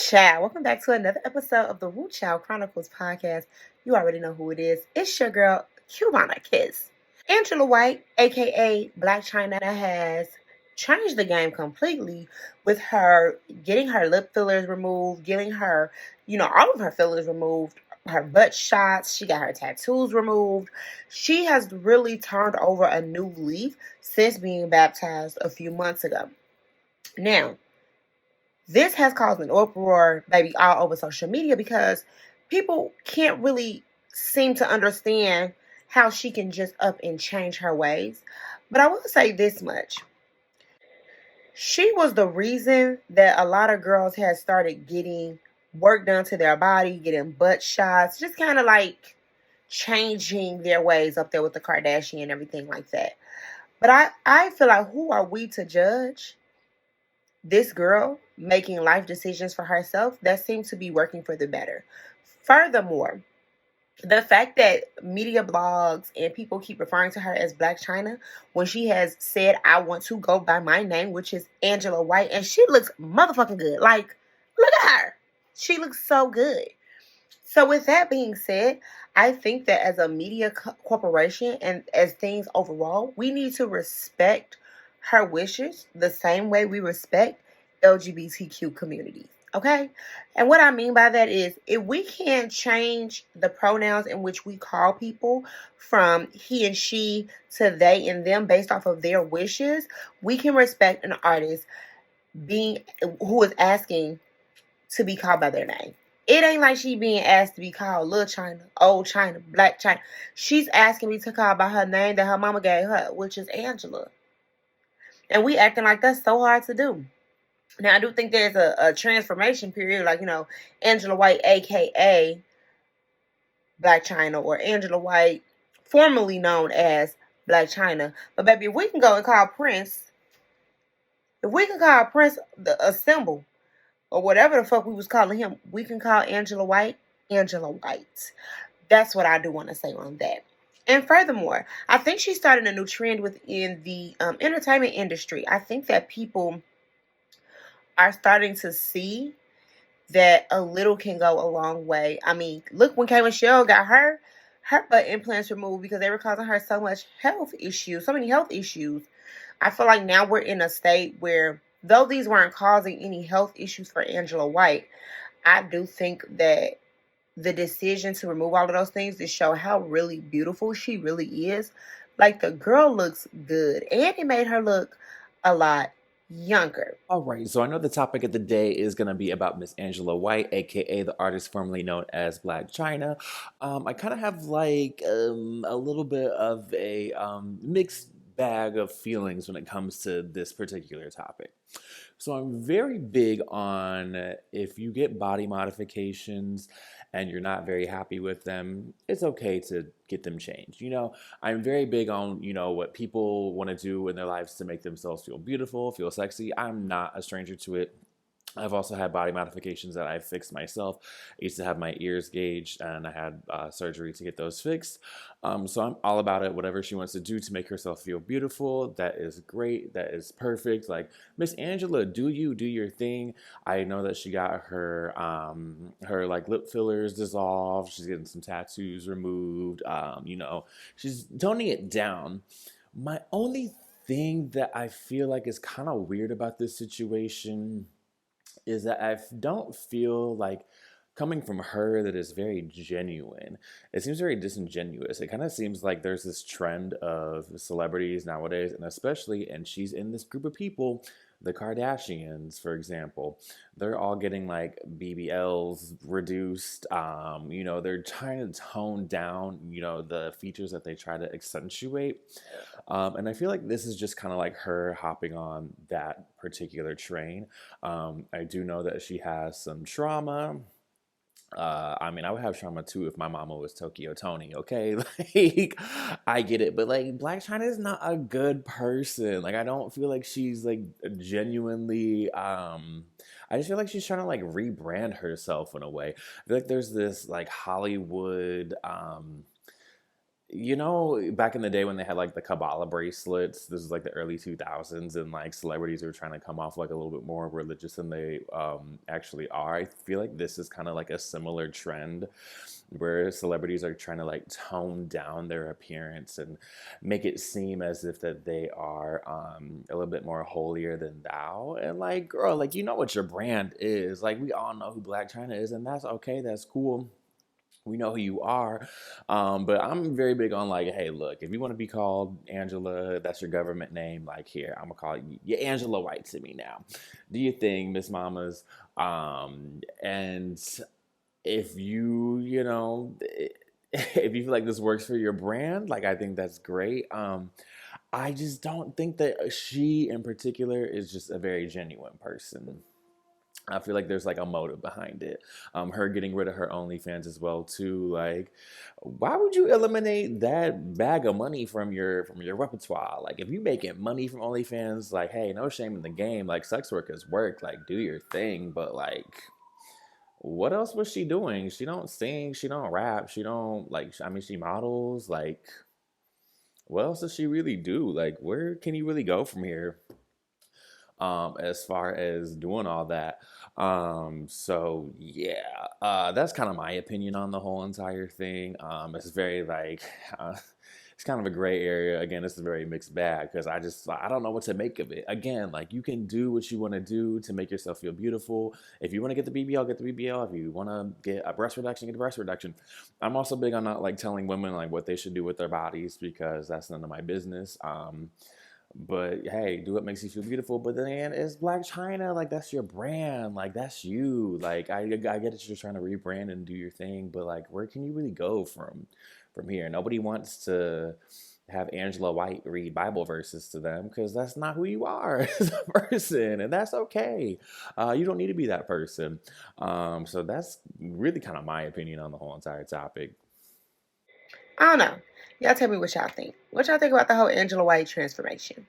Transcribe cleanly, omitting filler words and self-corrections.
Child, welcome back to another episode of the Whew Chile Chronicles podcast. You already know who it is. It's your girl, Cubana Kiss. Angela White, aka Black Chyna, has changed the game completely with her getting her lip fillers removed, getting her, all of her fillers removed, her butt shots, she got her tattoos removed. She has really turned over a new leaf since being baptized a few months ago. Now, this has caused an uproar, baby, all over social media because people can't really seem to understand how she can just up and change her ways. But I will say this much. She was the reason that a lot of girls had started getting work done to their body, getting butt shots, just kind of like changing their ways up there with the Kardashian and everything like that. But I feel like, who are we to judge this girl making life decisions for herself that seem to be working for the better? Furthermore, the fact that media blogs and people keep referring to her as Black Chyna when she has said, I want to go by my name, which is Angela White, and she looks motherfucking good. Like, look at her. She looks so good. So with that being said, I think that as a media corporation and as things overall, we need to respect her wishes the same way we respect LGBTQ communities. Okay? And what I mean by that is, if we can't change the pronouns in which we call people from he and she to they and them based off of their wishes, we can respect an artist who is asking to be called by their name. It ain't like she being asked to be called Lil Chyna, Old Chyna, Black Chyna. She's asking me to call by her name that her mama gave her, which is Angela. And we acting like that's so hard to do. Now, I do think there's a transformation period, like, Angela White, a.k.a. Black Chyna, or Angela White, formerly known as Black Chyna. But, baby, if we can go and call Prince, a symbol, or whatever the fuck we was calling him, we can call Angela White, Angela White. That's what I do want to say on that. And furthermore, I think she's starting a new trend within the entertainment industry. I think that people are starting to see that a little can go a long way. I mean, look, when K. Michelle got her butt implants removed because they were causing her so many health issues. I feel like now we're in a state where, though these weren't causing any health issues for Angela White, I do think that the decision to remove all of those things to show how really beautiful she really is, like, the girl looks good, and it made her look a lot younger. All right, so I know the topic of the day is going to be about Miss Angela White, aka the artist formerly known as Black Chyna. I kind of have like a little bit of a mixed bag of feelings when it comes to this particular topic. So I'm very big on, if you get body modifications and you're not very happy with them, it's okay to get them changed. I'm very big on, what people want to do in their lives to make themselves feel beautiful, feel sexy. I'm not a stranger to it. I've also had body modifications that I fixed myself. I used to have my ears gauged, and I had surgery to get those fixed. So I'm all about it. Whatever she wants to do to make herself feel beautiful, that is great. That is perfect. Like, Miss Angela, do your thing. I know that she got her like lip fillers dissolved. She's getting some tattoos removed. She's toning it down. My only thing that I feel like is kind of weird about this situation is that I don't feel like, coming from her, that is very genuine. It seems very disingenuous. It kind of seems like there's this trend of celebrities nowadays, and she's in this group of people, the Kardashians, for example. They're all getting like BBLs reduced. They're trying to tone down, the features that they try to accentuate. And I feel like this is just kind of like her hopping on that particular train. I do know that she has some trauma. I would have trauma too if my mama was Tokyo Tony, okay? Like, I get it, but like, Black Chyna is not a good person. Like, I don't feel like she's like genuinely, I just feel like she's trying to like rebrand herself in a way. I feel like there's this like Hollywood, Back in the day when they had like the Kabbalah bracelets, this is like the early 2000s, and like celebrities were trying to come off like a little bit more religious than they actually are. I feel like this is kind of like a similar trend where celebrities are trying to like tone down their appearance and make it seem as if that they are a little bit more holier than thou. And like, girl, like you know what your brand is. Like we all know who Black China is, and that's okay. That's cool. We know who you are. But I'm very big on like, hey, look, if you want to be called Angela, that's your government name. Like, here, I'm gonna call you Angela White to me now. Do your thing, Miss Mamas. And if if you feel like this works for your brand, like I think that's great. I just don't think that she in particular is just a very genuine person. I feel like there's like a motive behind it. Her getting rid of her OnlyFans as well too. Like, why would you eliminate that bag of money from your repertoire? Like, if you making money from OnlyFans, like, hey, no shame in the game. Like, sex work is work. Like, do your thing. But like, what else was she doing? She don't sing. She don't rap. She don't like. I mean, she models. Like, what else does she really do? Like, where can you really go from here? As far as doing all that. So yeah, that's kind of my opinion on the whole entire thing. It's very like, it's kind of a gray area. Again, it's a very mixed bag because I don't know what to make of it. Again, like you can do what you want to do to make yourself feel beautiful. If you want to get the BBL, get the BBL. If you want to get a breast reduction, get a breast reduction. I'm also big on not like telling women like what they should do with their bodies because that's none of my business. But hey, do what makes you feel beautiful. But then again, it's Black China. Like that's your brand. Like that's you. Like I get that you're trying to rebrand and do your thing, but like where can you really go from here? Nobody wants to have Angela White read Bible verses to them because that's not who you are as a person, and that's okay. You don't need to be that person. So that's really kind of my opinion on the whole entire topic. I don't know. Y'all tell me what y'all think. What y'all think about the whole Angela White transformation?